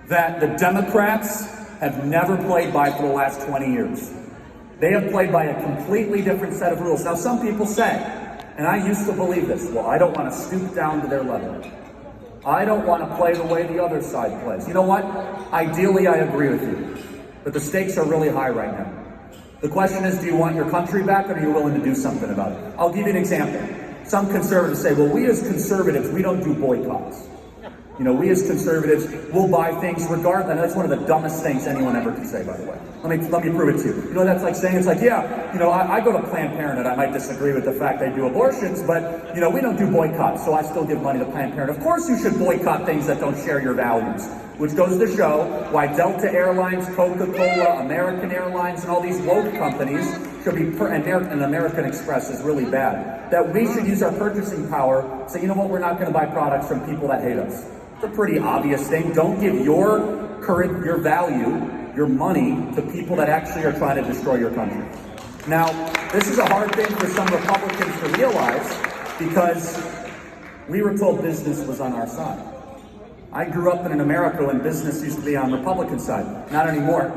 that the Democrats have never played by for the last 20 years. They have played by a completely different set of rules. Now, some people say, and I used to believe this, well, I don't want to stoop down to their level. I don't want to play the way the other side plays. You know what? Ideally, I agree with you. But the stakes are really high right now. The question is, do you want your country back, or are you willing to do something about it? I'll give you an example. Some conservatives say, well, we as conservatives, we don't do boycotts. You know, we as conservatives will buy things regardless. And that's one of the dumbest things anyone ever could say, by the way. Let me prove it to you. You know, that's like saying, it's like, yeah, you know, I go to Planned Parenthood. I might disagree with the fact they do abortions, but, you know, we don't do boycotts, so I still give money to Planned Parenthood. Of course you should boycott things that don't share your values, which goes to show why Delta Airlines, Coca-Cola, American Airlines, and all these woke companies should be, and American Express is really bad, that we should use our purchasing power to say, you know what, we're not going to buy products from people that hate us. It's a pretty obvious thing. Don't give your value, your money, to people that actually are trying to destroy your country. Now, this is a hard thing for some Republicans to realize, because we were told business was on our side. I grew up in an America when business used to be on the Republican side. Not anymore.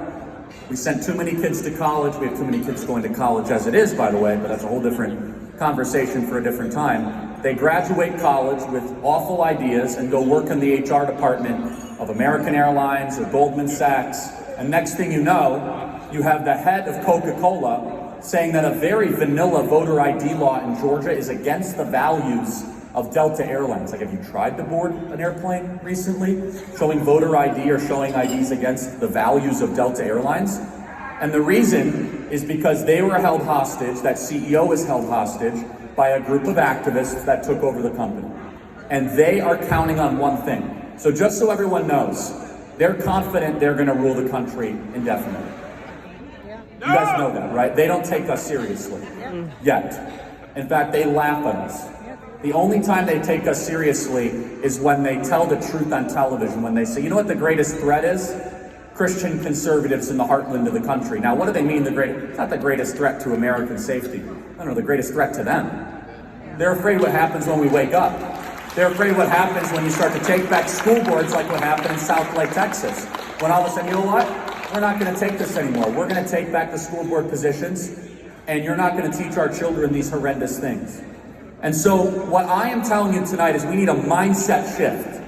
We sent too many kids to college. We have too many kids going to college as it is, by the way, but that's a whole different conversation for a different time. They graduate college with awful ideas and go work in the HR department of American Airlines or Goldman Sachs. And next thing you know, you have the head of Coca-Cola saying that a very vanilla voter ID law in Georgia is against the values of Delta Airlines. Like, have you tried to board an airplane recently? Showing voter ID or showing IDs against the values of Delta Airlines? And the reason is because they were held hostage, that CEO was held hostage by a group of activists that took over the company. And they are counting on one thing. So just so everyone knows, they're confident they're gonna rule the country indefinitely. You guys know that, right? They don't take us seriously yet. In fact, they laugh at us. The only time they take us seriously is when they tell the truth on television, when they say, you know what the greatest threat is? Christian conservatives in the heartland of the country. Now, what do they mean it's not the greatest threat to American safety. I don't know, the greatest threat to them. They're afraid what happens when we wake up. They're afraid what happens when you start to take back school boards, like what happened in South Lake, Texas. When all of a sudden, you know what? We're not gonna take this anymore. We're gonna take back the school board positions, and you're not gonna teach our children these horrendous things. And so what I am telling you tonight is we need a mindset shift.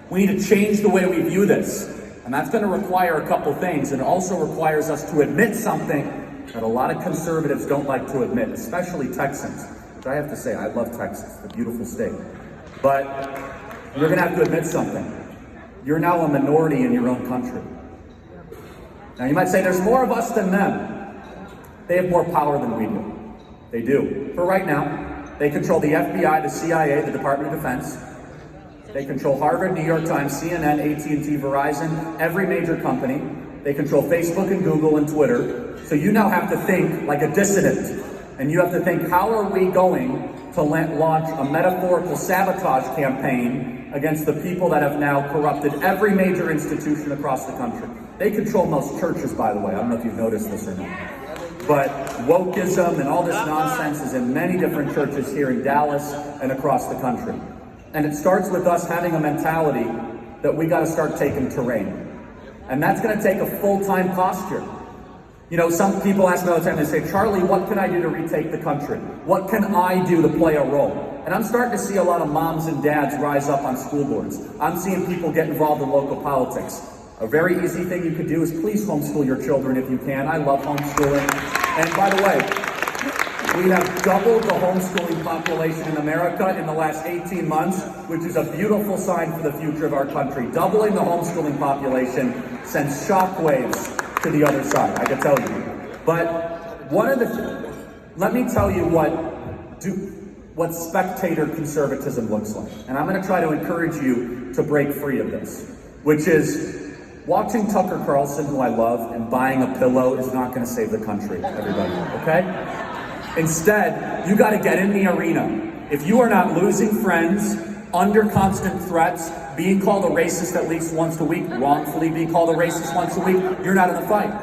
We need to change the way we view this. And that's going to require a couple things. And it also requires us to admit something that a lot of conservatives don't like to admit, especially Texans. Which I have to say, I love Texas, it's a beautiful state. But you're going to have to admit something. You're now a minority in your own country. Now you might say there's more of us than them. They have more power than we do. They do. For right now, they control the FBI, the CIA, the Department of Defense. They control Harvard, New York Times, CNN, AT&T, Verizon, every major company. They control Facebook and Google and Twitter. So you now have to think like a dissident. And you have to think, how are we going to launch a metaphorical sabotage campaign against the people that have now corrupted every major institution across the country? They control most churches, by the way. I don't know if you've noticed this or not. But wokeism and all this nonsense is in many different churches here in Dallas and across the country. And it starts with us having a mentality that we got to start taking terrain. And that's going to take a full-time posture. You know, some people ask me all the time, they say, Charlie, what can I do to retake the country? What can I do to play a role? And I'm starting to see a lot of moms and dads rise up on school boards. I'm seeing people get involved in local politics. A very easy thing you could do is please homeschool your children if you can. I love homeschooling. And by the way, we have doubled the homeschooling population in America in the last 18 months, which is a beautiful sign for the future of our country. Doubling the homeschooling population sends shockwaves to the other side, I can tell you. But let me tell you what spectator conservatism looks like. And I'm going to try to encourage you to break free of this, which is watching Tucker Carlson, who I love, and buying a pillow is not going to save the country, everybody, okay? Instead, you got to get in the arena. If you are not losing friends, under constant threats, being called a racist at least once a week, wrongfully being called a racist once a week, you're not in the fight.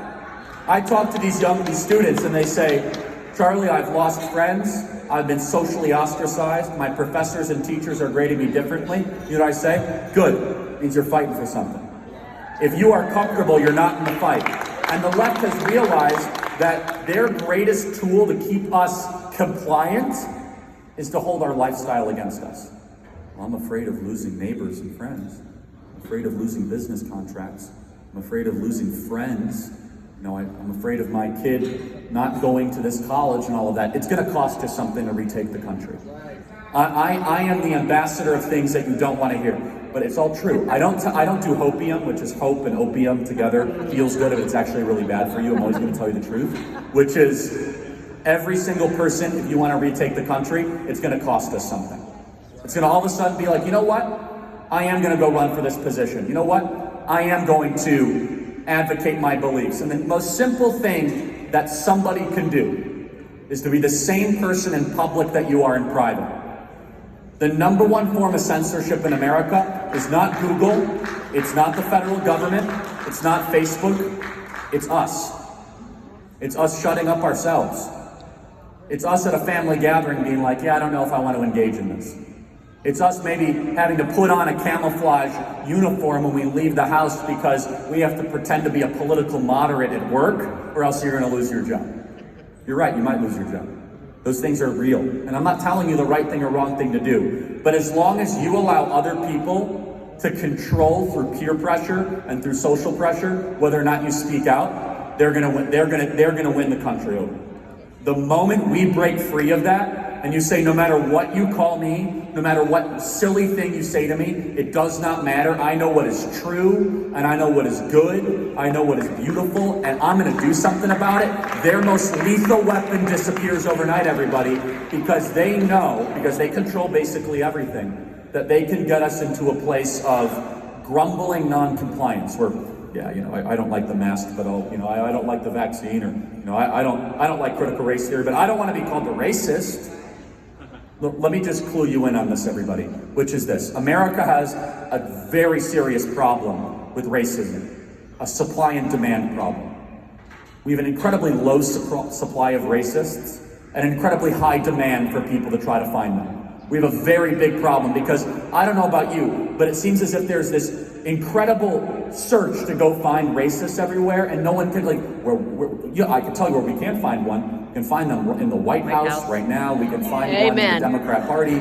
I talk to these students and they say, Charlie, I've lost friends. I've been socially ostracized. My professors and teachers are grading me differently. You know what I say? Good. It means you're fighting for something. If you are comfortable, you're not in the fight. And the left has realized that their greatest tool to keep us compliant is to hold our lifestyle against us. Well, I'm afraid of losing neighbors and friends. I'm afraid of losing business contracts. I'm afraid of losing friends. I'm afraid of my kid not going to this college and all of that. It's going to cost you something to retake the country. I am the ambassador of things that you don't want to hear, but it's all true. I don't do hopium, which is hope and opium together. Feels good, but it's actually really bad for you. I'm always going to tell you the truth, which is every single person, if you want to retake the country, it's going to cost us something. It's going to all of a sudden be like, you know what? I am going to go run for this position. You know what? I am going to advocate my beliefs. And the most simple thing that somebody can do is to be the same person in public that you are in private. The number one form of censorship in America is not Google, it's not the federal government, it's not Facebook, it's us. It's us shutting up ourselves. It's us at a family gathering being like, yeah, I don't know if I want to engage in this. It's us maybe having to put on a camouflage uniform when we leave the house because we have to pretend to be a political moderate at work, or else you're going to lose your job. You're right, you might lose your job. Those things are real. And I'm not telling you the right thing or wrong thing to do. But as long as you allow other people to control through peer pressure and through social pressure whether or not you speak out, they're going to win. They're going to win the country over. The moment we break free of that, and you say, no matter what you call me, no matter what silly thing you say to me, it does not matter. I know what is true, and I know what is good, I know what is beautiful, and I'm going to do something about it. Their most lethal weapon disappears overnight, everybody, because they know, because they control basically everything, that they can get us into a place of grumbling non-compliance, where, yeah, I don't like the mask, but I don't like the vaccine, or I don't like critical race theory, but I don't want to be called a racist. Let me just clue you in on this, everybody, which is this. America has a very serious problem with racism, a supply and demand problem. We have an incredibly low supply of racists and an incredibly high demand for people to try to find them. We have a very big problem because, I don't know about you, but it seems as if there's this incredible search to go find racists everywhere, and no one can, I can tell you where we can't find one. We can find them in the White House right now. We can find one in the Democrat Party.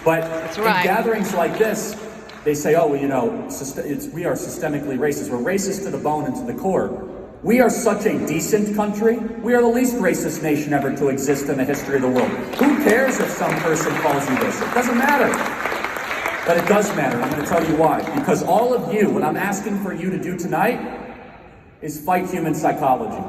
But in gatherings like this, they say, oh, well, we are systemically racist. We're racist to the bone and to the core. We are such a decent country. We are the least racist nation ever to exist in the history of the world. Who cares if some person calls you this? It doesn't matter. But it does matter. I'm going to tell you why. Because all of you, what I'm asking for you to do tonight is fight human psychology.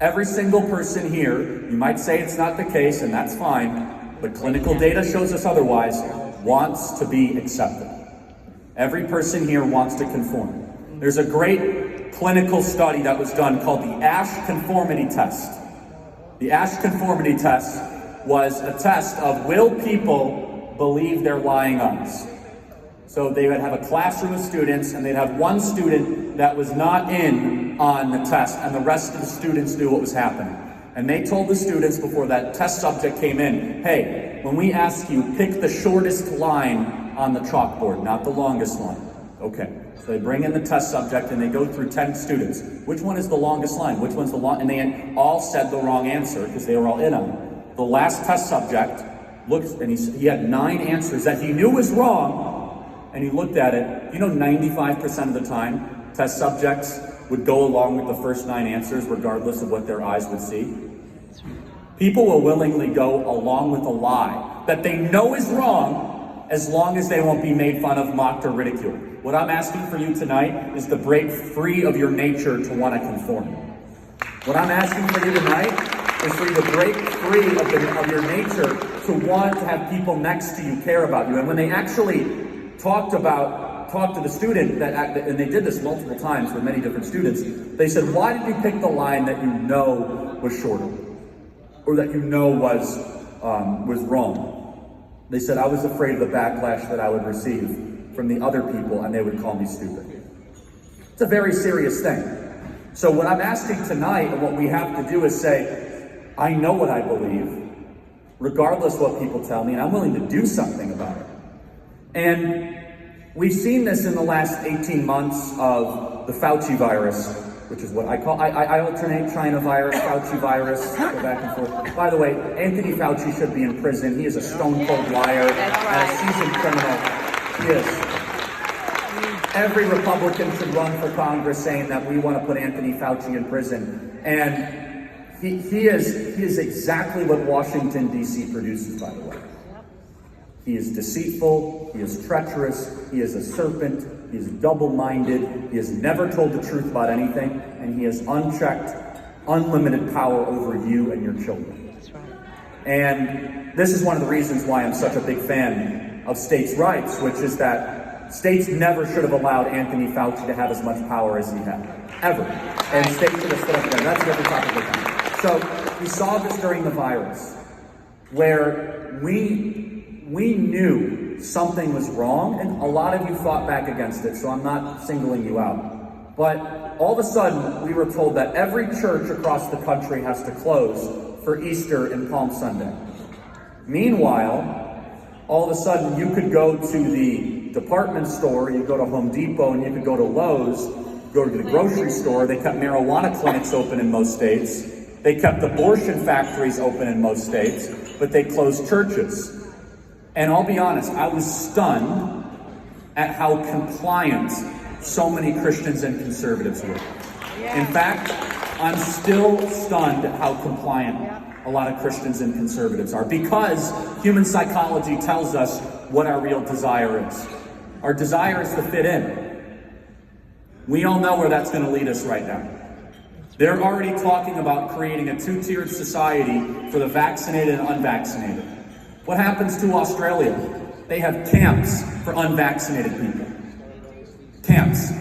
Every single person here, you might say it's not the case, and that's fine, but clinical data shows us otherwise, wants to be accepted. Every person here wants to conform. There's a great clinical study that was done called the Asch Conformity Test. The Asch Conformity Test was a test of will people believe they're lying on us. So they would have a classroom of students, and they'd have one student that was not in on the test, and the rest of the students knew what was happening. And they told the students before that test subject came in, hey, when we ask you, pick the shortest line on the chalkboard, not the longest line. Okay, so they bring in the test subject, and they go through 10 students. Which one is the longest line? Which one's the long? And they all said the wrong answer because they were all in on it. The last test subject looked, and he had 9 answers that he knew was wrong, and he looked at it. 95% of the time, test subjects would go along with the first 9 answers regardless of what their eyes would see. People will willingly go along with a lie that they know is wrong as long as they won't be made fun of, mocked, or ridiculed. What I'm asking for you tonight is to break free of your nature to want to conform. What I'm asking for you tonight is for you to break free of your nature to want to have people next to you care about you. And when they actually talked to the student, and they did this multiple times with many different students, they said, why did you pick the line that you know was shorter? Or that you know was wrong? They said, I was afraid of the backlash that I would receive from the other people, and they would call me stupid. It's a very serious thing. So what I'm asking tonight, and what we have to do is say, I know what I believe, regardless what people tell me, and I'm willing to do something about it. And We've seen this in the last 18 months of the Fauci virus, which is what I call, I alternate China virus, Fauci virus, go back and forth. By the way, Anthony Fauci should be in prison. He is a stone cold liar and a seasoned criminal. He is. Every Republican should run for Congress saying that we want to put Anthony Fauci in prison. And he is exactly what Washington, D.C. produces, by the way. He is deceitful, he is treacherous, he is a serpent, he is double-minded, he has never told the truth about anything, and he has unchecked, unlimited power over you and your children. That's right. And this is one of the reasons why I'm such a big fan of states' rights, which is that states never should have allowed Anthony Fauci to have as much power as he had, ever. And states should have stood up there. That's a different topic. So we saw this during the virus, where we knew something was wrong, and a lot of you fought back against it, so I'm not singling you out. But all of a sudden, we were told that every church across the country has to close for Easter and Palm Sunday. Meanwhile, all of a sudden, you could go to the department store, you go to Home Depot, and you could go to Lowe's, go to the grocery store. They kept marijuana clinics open in most states. They kept abortion factories open in most states, but they closed churches. And I'll be honest, I was stunned at how compliant so many Christians and conservatives were. In fact, I'm still stunned at how compliant a lot of Christians and conservatives are, because human psychology tells us what our real desire is. Our desire is to fit in. We all know where that's going to lead us right now. They're already talking about creating a two-tiered society for the vaccinated and unvaccinated. What happens to Australia? They have camps for unvaccinated people. Camps.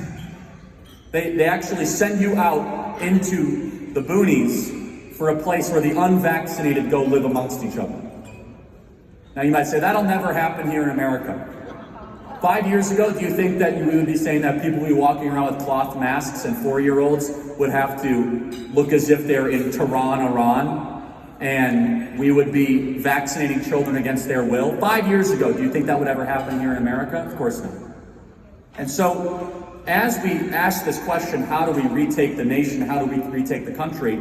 They actually send you out into the boonies for a place where the unvaccinated go live amongst each other. Now you might say, that'll never happen here in America. 5 years ago, do you think that we would be saying that people would be walking around with cloth masks and 4-year-olds would have to look as if they're in Tehran, Iran? And we would be vaccinating children against their will? 5 years ago, do you think that would ever happen here in America? Of course not. And so, as we ask this question, how do we retake the nation? How do we retake the country?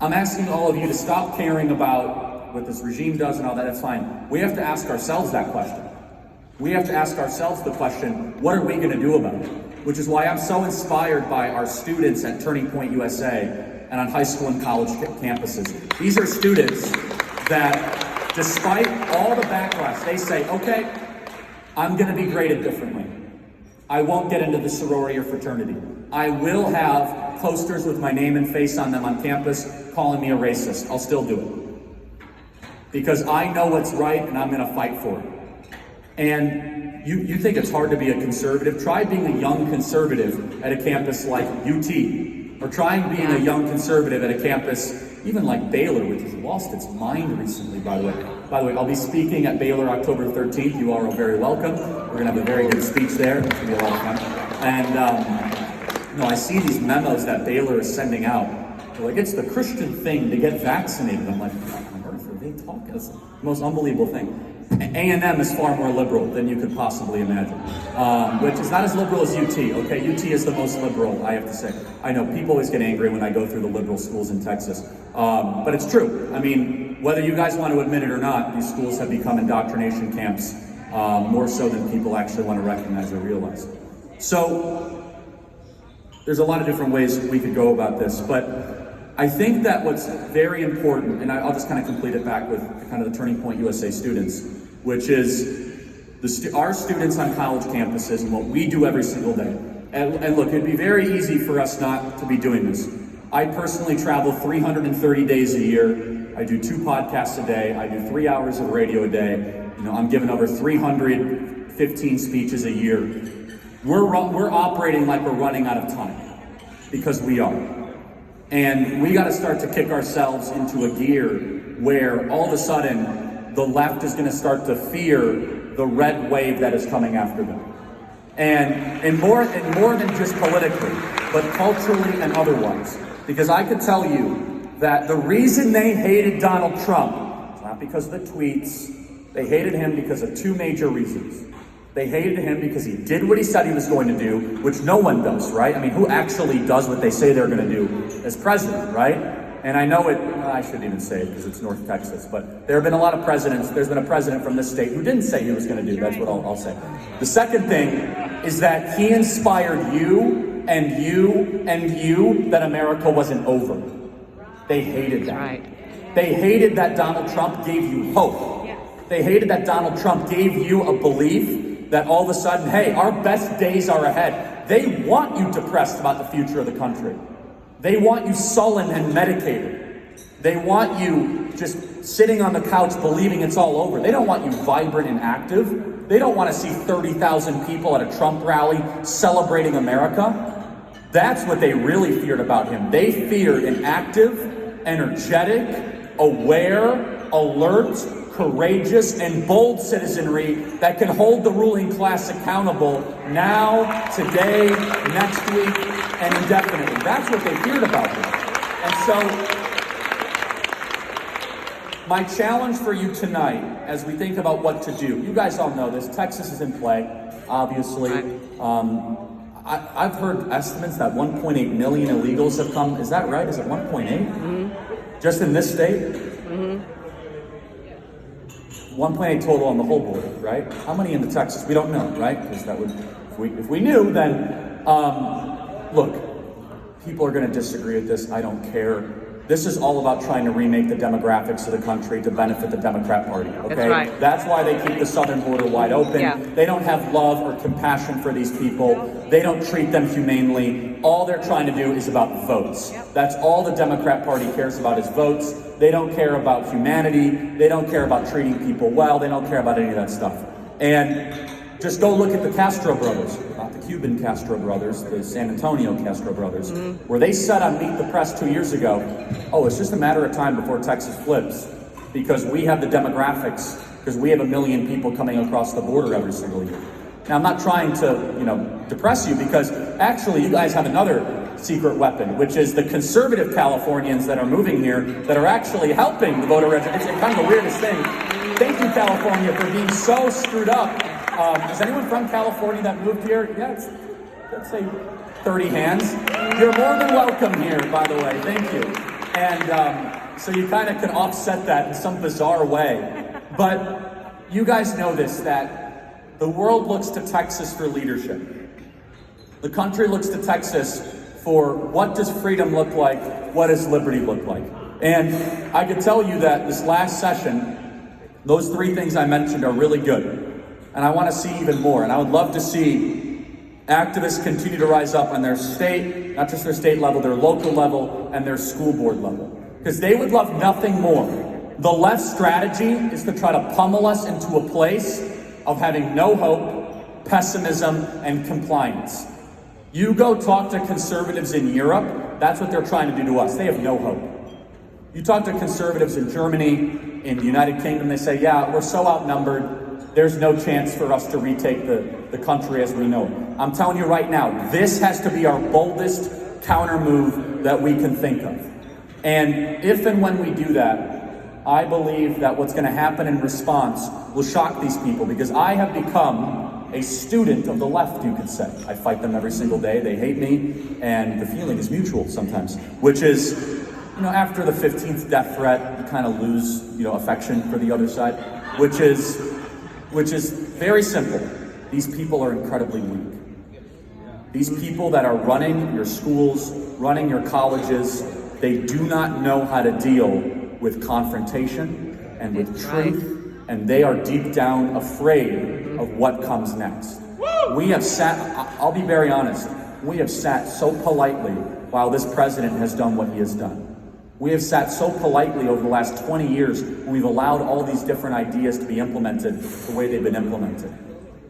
I'm asking all of you to stop caring about what this regime does and all that. That's fine. We have to ask ourselves that question. We have to ask ourselves the question, what are we going to do about it? Which is why I'm so inspired by our students at Turning Point USA and on high school and college campuses. These are students that, despite all the backlash, they say, okay, I'm going to be graded differently. I won't get into the sorority or fraternity. I will have posters with my name and face on them on campus calling me a racist. I'll still do it. Because I know what's right and I'm going to fight for it. And you think it's hard to be a conservative? Try being a young conservative at a campus like UT. Or trying being a young conservative at a campus, even like Baylor, which has lost its mind recently, by the way. By the way, I'll be speaking at Baylor October 13th. You all are very welcome. We're going to have a very good speech there. It's going to be a lot of fun. And, I see these memos that Baylor is sending out. They're like, it's the Christian thing to get vaccinated. I'm like, what on earth are they talking? It's the most unbelievable thing. A&M is far more liberal than you could possibly imagine, which is not as liberal as UT. Okay, UT is the most liberal, I have to say. I know people always get angry when I go through the liberal schools in Texas, but it's true. I mean, whether you guys want to admit it or not, these schools have become indoctrination camps, more so than people actually want to recognize or realize. So there's a lot of different ways we could go about this, but I think that what's very important, and I'll just kind of complete it back with kind of the Turning Point USA students, which is our students on college campuses and what we do every single day. And look, it'd be very easy for us not to be doing this. I personally travel 330 days a year. I do 2 podcasts a day. I do 3 hours of radio a day. I'm giving over 315 speeches a year. We're operating like we're running out of time, because we are. And we got to start to kick ourselves into a gear where all of a sudden the left is going to start to fear the red wave that is coming after them. And more than just politically, but culturally and otherwise. Because I could tell you that the reason they hated Donald Trump is not because of the tweets. They hated him because of 2 major reasons. They hated him because he did what he said he was going to do, which no one does, right? I mean, who actually does what they say they're going to do as president, right? And I know I shouldn't even say it because it's North Texas, but there have been a lot of presidents. There's been a president from this state who didn't say he was going to do. That's what I'll say. The second thing is that he inspired you and you and you that America wasn't over. They hated that. Right. They hated that Donald Trump gave you hope. They hated that Donald Trump gave you a belief that all of a sudden, hey, our best days are ahead. They want you depressed about the future of the country. They want you sullen and medicated. They want you just sitting on the couch believing it's all over. They don't want you vibrant and active. They don't want to see 30,000 people at a Trump rally celebrating America. That's what they really feared about him. They feared an active, energetic, aware, alert, courageous, and bold citizenry that can hold the ruling class accountable now, today, next week, and indefinitely. That's what they feared about him. And so, my challenge for you tonight, as we think about what to do, you guys all know this, Texas is in play, obviously. I've heard estimates that 1.8 million illegals have come. Is that right? Is it 1.8? Mm-hmm. Just in this state? Mm-hmm. 1.8 total on the whole border, right? How many into Texas? We don't know, right? Because that would, if we knew, then, look, people are going to disagree with this. I don't care. This is all about trying to remake the demographics of the country to benefit the Democrat Party, okay? That's right. That's why they keep the southern border wide open. Yeah. They don't have love or compassion for these people. They don't treat them humanely. All they're trying to do is about votes. That's all the Democrat Party cares about is votes. They don't care about humanity. They don't care about treating people well. They don't care about any of that stuff. And just go look at the Castro brothers, not the Cuban Castro brothers, the San Antonio Castro brothers, where they said on Meet the Press 2 years ago, oh, it's just a matter of time before Texas flips because we have the demographics, because we have 1 million people coming across the border every single year. Now, I'm not trying to, depress you because actually you guys have another secret weapon, which is the conservative Californians that are moving here that are actually helping the voter registration. It's kind of the weirdest thing. Thank you, California, for being so screwed up. Is anyone from California that moved here? Yeah, let's say 30 hands. You're more than welcome here, by the way. Thank you. And so you kind of can offset that in some bizarre way. But you guys know this, that the world looks to Texas for leadership. The country looks to Texas for what does freedom look like, what does liberty look like. And I can tell you that this last session, those 3 things I mentioned are really good. And I want to see even more. And I would love to see activists continue to rise up on their state, not just their state level, their local level, and their school board level. Because they would love nothing more. The left strategy is to try to pummel us into a place of having no hope, pessimism, and compliance. You go talk to conservatives in Europe, that's what they're trying to do to us. They have no hope. You talk to conservatives in Germany, in the United Kingdom, they say, yeah, we're so outnumbered, there's no chance for us to retake the country as we know it. I'm telling you right now, this has to be our boldest counter move that we can think of. And if and when we do that, I believe that what's going to happen in response will shock these people, because I have become a student of the left, you could say. I fight them every single day. They hate me, and the feeling is mutual sometimes, which is, after the 15th death threat, you kind of lose, affection for the other side, which is very simple. These people are incredibly weak. These people that are running your schools, running your colleges, they do not know how to deal with confrontation and with truth, and they are deep down afraid of what comes next. We have sat, I'll be very honest, we have sat so politely while this president has done what he has done. We have sat so politely over the last 20 years, we've allowed all these different ideas to be implemented the way they've been implemented.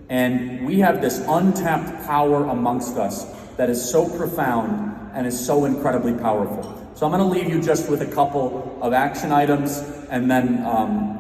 And we have this untapped power amongst us that is so profound and is so incredibly powerful. So I'm going to leave you just with a couple of action items, and then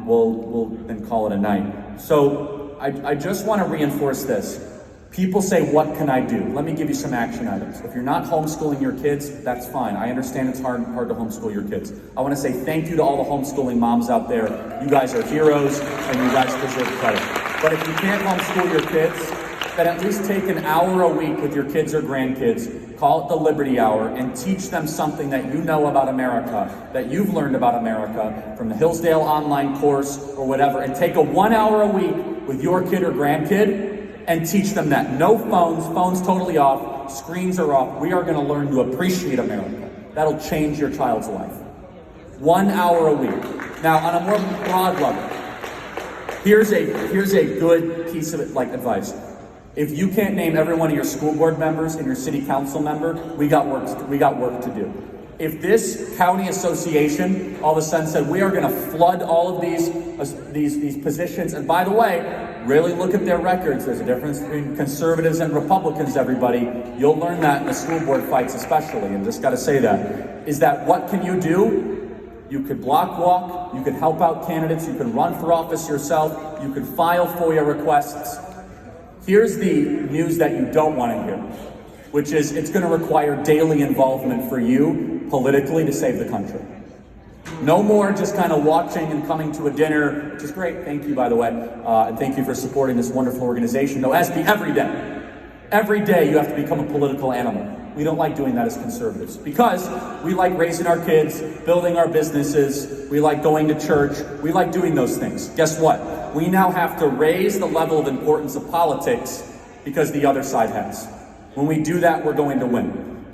we'll then call it a night. So I just want to reinforce this. People say, what can I do? Let me give you some action items. If you're not homeschooling your kids, that's fine. I understand it's hard to homeschool your kids. I want to say thank you to all the homeschooling moms out there. You guys are heroes, and you guys deserve credit. But if you can't homeschool your kids, then at least take an hour a week with your kids or grandkids, call it the Liberty Hour, and teach them something that you know about America, that you've learned about America from the Hillsdale online course or whatever, and take a 1 hour a week with your kid or grandkid and teach them that. No phones totally off, screens are off. We are going to learn to appreciate America. That'll change your child's life. 1 hour a week. Now, on a more broad level, here's a good piece of advice. If you can't name every one of your school board members and your city council member, we got work to do. If this county association all of a sudden said we are going to flood all of these positions, and by the way, really look at their records. There's a difference between conservatives and Republicans, everybody. You'll learn that in the school board fights especially, and just got to say that. Is that what can you do? You could block walk, you could help out candidates, you can run for office yourself, you could file FOIA requests. Here's the news that you don't want to hear, which is it's going to require daily involvement for you politically to save the country. No more just kind of watching and coming to a dinner, which is great. Thank you, by the way. And thank you for supporting this wonderful organization. No, it has to be every day. Every day you have to become a political animal. We don't like doing that as conservatives because we like raising our kids, building our businesses, we like going to church, we like doing those things. Guess what? We now have to raise the level of importance of politics because the other side has. When we do that, we're going to win.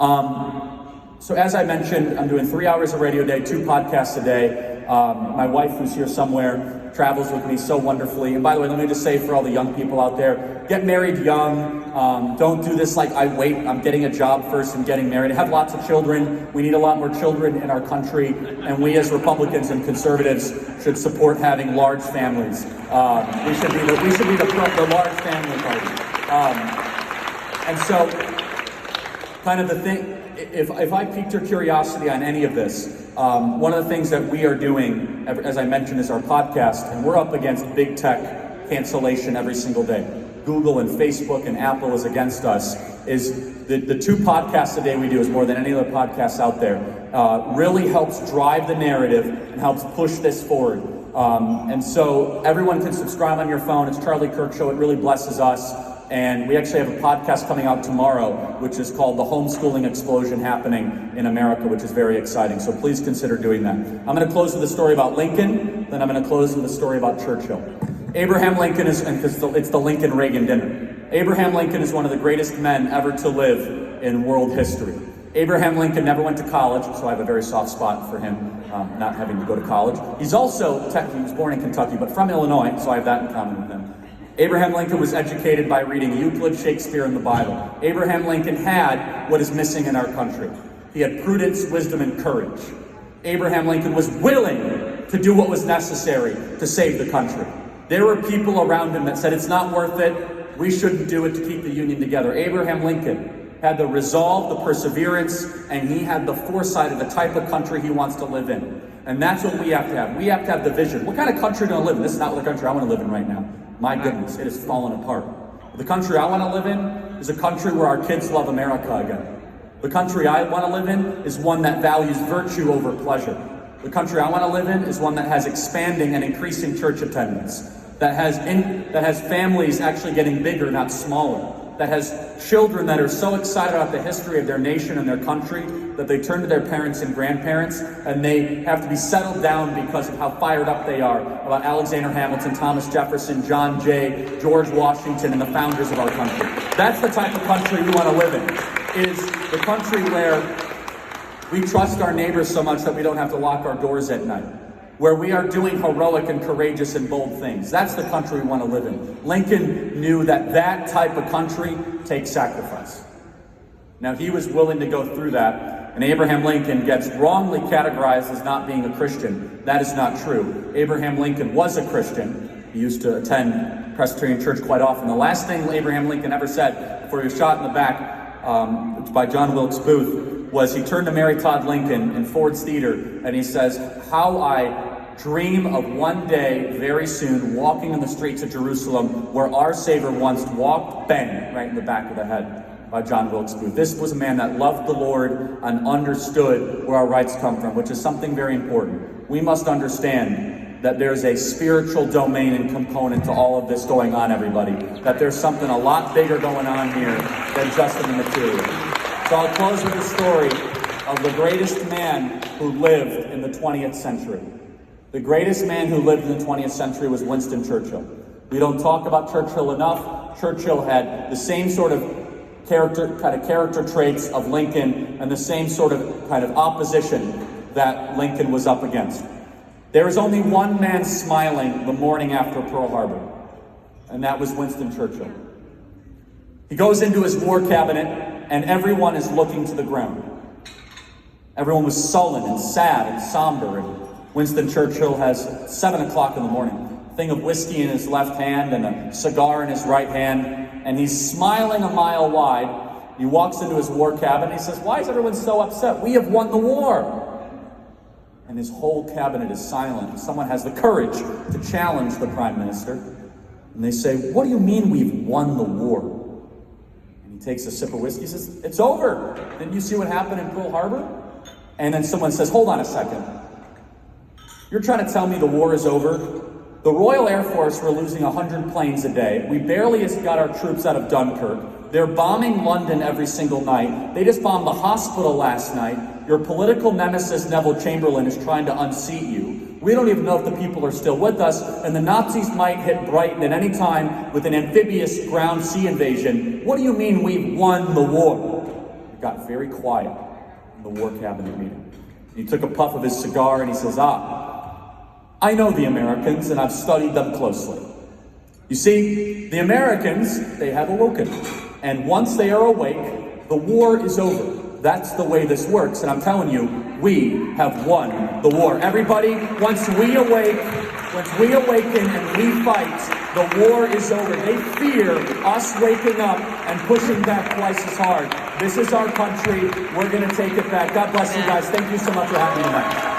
So as I mentioned, I'm doing 3 hours of radio a day, 2 podcasts a day. My wife, who's here somewhere, travels with me so wonderfully. And by the way, let me just say for all the young people out there, get married young. Don't do this like I'm getting a job first and getting married. Have lots of children. We need a lot more children in our country. And we as Republicans and conservatives should support having large families. We should be the large family party. And so, kind of the thing, if I piqued your curiosity on any of this, one of the things that we are doing, as I mentioned, is our podcast, and we're up against big tech cancellation every single day. Google and Facebook and Apple is against us. Is the 2 podcasts a day we do is more than any other podcasts out there. Really helps drive the narrative and helps push this forward. And so everyone can subscribe on your phone. It's Charlie Kirk Show. It really blesses us. And we actually have a podcast coming out tomorrow, which is called The Homeschooling Explosion Happening in America, which is very exciting. So please consider doing that. I'm going to close with a story about Lincoln, then I'm going to close with a story about Churchill. Abraham Lincoln is, and it's the Lincoln-Reagan dinner. Abraham Lincoln is one of the greatest men ever to live in world history. Abraham Lincoln never went to college, so I have a very soft spot for him, not having to go to college. He's also, he was born in Kentucky, but from Illinois, so I have that in common with him. Abraham Lincoln was educated by reading Euclid, Shakespeare, and the Bible. Abraham Lincoln had what is missing in our country. He had prudence, wisdom, and courage. Abraham Lincoln was willing to do what was necessary to save the country. There were people around him that said, it's not worth it, we shouldn't do it to keep the Union together. Abraham Lincoln had the resolve, the perseverance, and he had the foresight of the type of country he wants to live in. And that's what we have to have. We have to have the vision. What kind of country do I live in? This is not the country I want to live in right now. My goodness, it has fallen apart. The country I want to live in is a country where our kids love America again. The country I want to live in is one that values virtue over pleasure. The country I want to live in is one that has expanding and increasing church attendance, that has families actually getting bigger, not smaller, that has children that are so excited about the history of their nation and their country that they turn to their parents and grandparents and they have to be settled down because of how fired up they are about Alexander Hamilton, Thomas Jefferson, John Jay, George Washington, and the founders of our country. That's the type of country we want to live in, is the country where we trust our neighbors so much that we don't have to lock our doors at night, where we are doing heroic and courageous and bold things. That's the country we want to live in. Lincoln knew that type of country takes sacrifice. Now, he was willing to go through that, and Abraham Lincoln gets wrongly categorized as not being a Christian. That is not true. Abraham Lincoln was a Christian. He used to attend Presbyterian Church quite often. The last thing Abraham Lincoln ever said before he was shot in the back by John Wilkes Booth was he turned to Mary Todd Lincoln in Ford's Theater, and he says, "How I dream of one day, very soon, walking in the streets of Jerusalem where our Savior once walked," bang, right in the back of the head by John Wilkes Booth. This was a man that loved the Lord and understood where our rights come from, which is something very important. We must understand that there's a spiritual domain and component to all of this going on, everybody. That there's something a lot bigger going on here than just in the material. So I'll close with the story of the greatest man who lived in the 20th century. The greatest man who lived in the 20th century was Winston Churchill. We don't talk about Churchill enough. Churchill had the same sort of character traits of Lincoln and the same sort of opposition that Lincoln was up against. There was only one man smiling the morning after Pearl Harbor, and that was Winston Churchill. He goes into his war cabinet, and everyone is looking to the ground. Everyone was sullen and sad and somber, and Winston Churchill has 7 o'clock in the morning, a thing of whiskey in his left hand and a cigar in his right hand, and he's smiling a mile wide. He walks into his war cabinet and he says, "Why is everyone so upset? We have won the war." And his whole cabinet is silent. Someone has the courage to challenge the prime minister. And they say, "What do you mean we've won the war?" And he takes a sip of whiskey and says, "It's over. Didn't you see what happened in Pearl Harbor?" And then someone says, "Hold on a second. You're trying to tell me the war is over? The Royal Air Force were losing 100 planes a day. We barely got our troops out of Dunkirk. They're bombing London every single night. They just bombed the hospital last night. Your political nemesis, Neville Chamberlain, is trying to unseat you. We don't even know if the people are still with us, and the Nazis might hit Brighton at any time with an amphibious ground sea invasion. What do you mean we've won the war?" It got very quiet in the war cabinet meeting. He took a puff of his cigar and he says, "I know the Americans, and I've studied them closely. You see, the Americans, they have awoken. And once they are awake, the war is over. That's the way this works. And I'm telling you, we have won the war. Everybody, once we awaken and we fight, the war is over. They fear us waking up and pushing back twice as hard. This is our country. We're going to take it back. God bless you guys. Thank you so much for having me tonight."